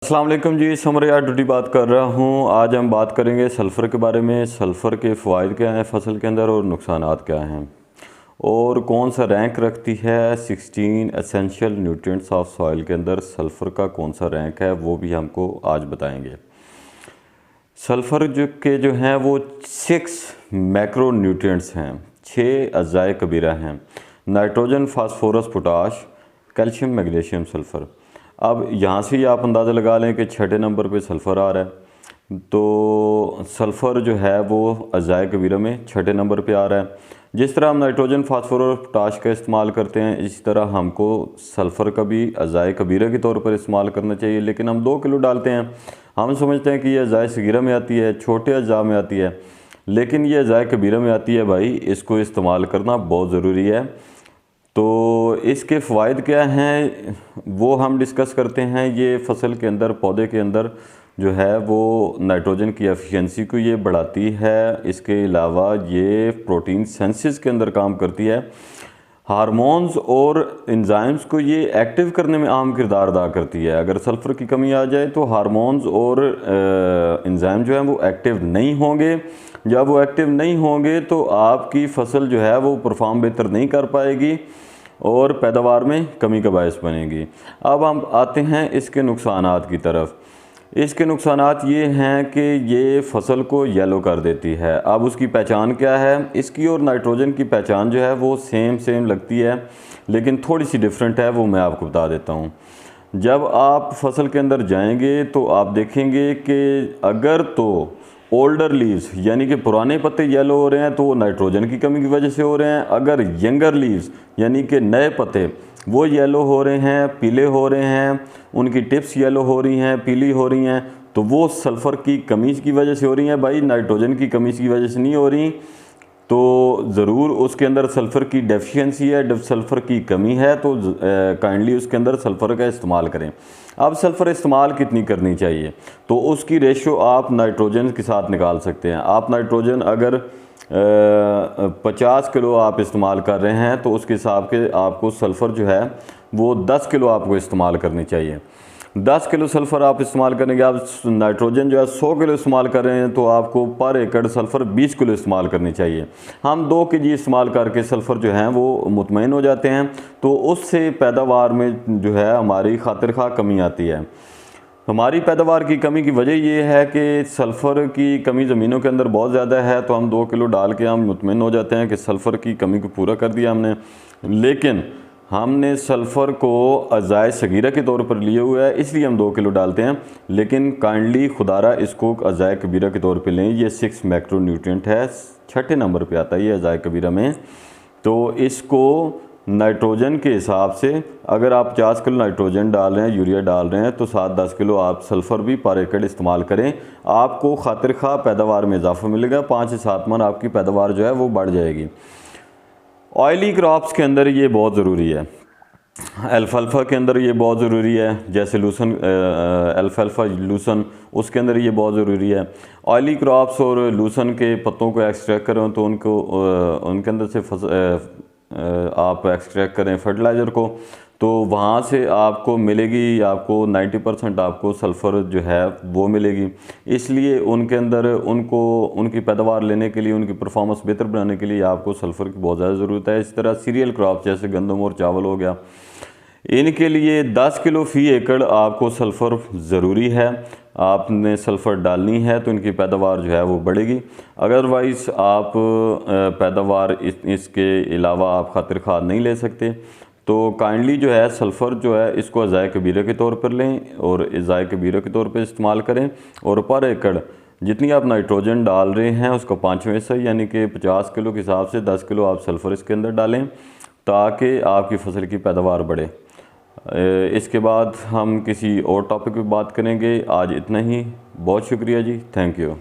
अस्सलाम वालेकुम जी, समर यार ड्यूटी बात कर रहा हूँ। आज हम बात करेंगे सल्फ़र के बारे में। सल्फ़र के फ़वाइद क्या हैं फसल के अंदर और नुकसानात क्या हैं, और कौन सा रैंक रखती है 16 एसेंशियल न्यूट्रिएंट्स ऑफ सॉइल के अंदर सल्फ़र का कौन सा रैंक है, वो भी हमको आज बताएंगे। सल्फ़र जो हैं वो 6 मैक्रो न्यूट्रिएंट्स हैं, 6 अज़ाए कबीरा हैं। Nitrogen, phosphorus, potash, calcium, magnesium, sulphur. अब यहाँ से ही आप अंदाज़ा लगा लें कि छठे नंबर पे सल्फ़र आ रहा है, तो सल्फ़र जो है वो अज़ाए कबीरा में छठे नंबर पे आ रहा है। जिस तरह हम नाइट्रोजन, फास्फोरस और पोटाश का इस्तेमाल करते हैं, इसी तरह हमको सल्फ़र का भी अज़ाए कबीरा के तौर पर इस्तेमाल करना चाहिए। लेकिन हम 2 किलो डालते हैं, हम समझते हैं कि ये अज़ाए सगीरा में आती है, छोटे अज़ा में आती है, लेकिन ये अज़ाए कबीरा में आती है। भाई, इसको इस्तेमाल करना बहुत ज़रूरी है। तो इसके फ़वाइद क्या हैं वो हम डिस्कस करते हैं। ये फसल के अंदर, पौधे के अंदर जो है वो नाइट्रोजन की एफिशिएंसी को ये बढ़ाती है। इसके अलावा ये प्रोटीन सिंथेसिस के अंदर काम करती है। हार्मोन्स और एंजाइम्स को ये एक्टिव करने में अहम किरदार अदा करती है। अगर सल्फ़र की कमी आ जाए तो हार्मोन्स और एंजाइम जो हैं वो एक्टिव नहीं होंगे। जब वो एक्टिव नहीं होंगे तो आपकी फसल जो है वो परफॉर्म बेहतर नहीं कर पाएगी और पैदावार में कमी का बायस बनेगी। अब हम आते हैं इसके नुकसानात की तरफ। इसके नुकसानात ये हैं कि ये फसल को येलो कर देती है। अब उसकी पहचान क्या है? इसकी और नाइट्रोजन की पहचान जो है वो सेम लगती है, लेकिन थोड़ी सी डिफरेंट है, वो मैं आपको बता देता हूँ। जब आप फसल के अंदर जाएंगे तो आप देखेंगे कि अगर तो ओल्डर लीव्स यानी कि पुराने पत्ते येलो हो रहे हैं तो वो नाइट्रोजन की कमी की वजह से हो रहे हैं। अगर यंगर लीव्स यानी कि नए पत्ते वो येलो हो रहे हैं, पीले हो रहे हैं, उनकी टिप्स येलो हो रही हैं, पीली हो रही हैं, तो वो सल्फ़र की कमी की वजह से हो रही हैं। भाई, नाइट्रोजन की कमी की वजह से नहीं हो रही। तो ज़रूर उसके अंदर सल्फ़र की डेफिशिएंसी है, जब सल्फ़र की कमी है तो काइंडली उसके अंदर सल्फ़र का इस्तेमाल करें। अब सल्फ़र इस्तेमाल कितनी करनी चाहिए, तो उसकी रेशो आप नाइट्रोजन के साथ निकाल सकते हैं। आप नाइट्रोजन अगर 50 किलो आप इस्तेमाल कर रहे हैं तो उसके हिसाब के आपको सल्फ़र जो है वो 10 किलो आपको इस्तेमाल करनी चाहिए। 10 किलो सल्फ़र आप इस्तेमाल करेंगे। आप नाइट्रोजन जो है 100 किलो इस्तेमाल कर रहे हैं तो आपको पर एकड़ सल्फ़र 20 किलो इस्तेमाल करनी चाहिए। हम 2 केजी इस्तेमाल करके सल्फ़र जो हैं वो मुतमईन हो जाते हैं, तो उससे पैदावार में जो है हमारी खातिर खा कमी आती है। हमारी पैदावार की कमी की वजह ये है कि सल्फ़र की कमी ज़मीनों के अंदर बहुत ज़्यादा है, तो हम 2 किलो डाल के हम मुतमईन हो जाते हैं कि सल्फ़र की कमी को पूरा कर दिया हमने। लेकिन हमने सल्फ़र को अज़ाए सगीरा के तौर पर लिए हुआ है, इसलिए हम 2 किलो डालते हैं। लेकिन काइंडली खुदारा इसको अज़ाए कबीरा के तौर पर लें। ये 6 मैक्रो न्यूट्रिएंट है, छठे नंबर पर आता है ये अज़ाए कबीरा में। तो इसको नाइट्रोजन के हिसाब से अगर आप 50 किलो नाइट्रोजन डाल रहे हैं, यूरिया डाल रहे हैं, तो 7-10 किलो आप सल्फ़र भी पर एकड़ इस्तेमाल करें। आपको खातिर खा पैदावार में इजाफा मिलेगा, 5 से 7 मन आपकी पैदावार जो है वो बढ़ जाएगी। ऑयली क्रॉप्स के अंदर ये बहुत ज़रूरी है। अल्फ़ाल्फ़ा के अंदर ये बहुत ज़रूरी है, जैसे लूसन, अल्फ़ाल्फ़ा लूसन, उसके अंदर ये बहुत ज़रूरी है। ऑयली क्रॉप्स और लूसन के पत्तों को एक्सट्रैक्ट करें तो उनको उनके अंदर से आप एक्सट्रैक्ट करें फर्टिलाइज़र को, तो वहाँ से आपको मिलेगी, आपको 90% आपको सल्फ़र जो है वो मिलेगी। इसलिए उनके अंदर उनकी पैदावार लेने के लिए, उनकी परफॉर्मेंस बेहतर बनाने के लिए आपको सल्फ़र की बहुत ज़्यादा ज़रूरत है। इस तरह सीरियल क्रॉप जैसे गंदम और चावल हो गया, इनके लिए 10 किलो फ़ी एकड़ आपको सल्फ़र ज़रूरी है। आपने सल्फ़र डालनी है तो इनकी पैदावार जो है वो बढ़ेगी। अदरवाइज़ आप पैदावार इसके अलावा आप खातिर खाद नहीं ले सकते। तो काइंडली जो है सल्फ़र जो है इसको अज़ाए कबीरा के तौर पर लें और अज़ाए कबीरा के तौर पर इस्तेमाल करें। और पर एकड़ जितनी आप नाइट्रोजन डाल रहे हैं उसका 5वां हिस्सा यानी कि 50 किलो के हिसाब से 10 किलो आप सल्फ़र इसके अंदर डालें, ताकि आपकी फसल की पैदावार बढ़े। इसके बाद हम किसी और टॉपिक पे बात करेंगे। आज इतना ही। बहुत शुक्रिया जी, थैंक यू।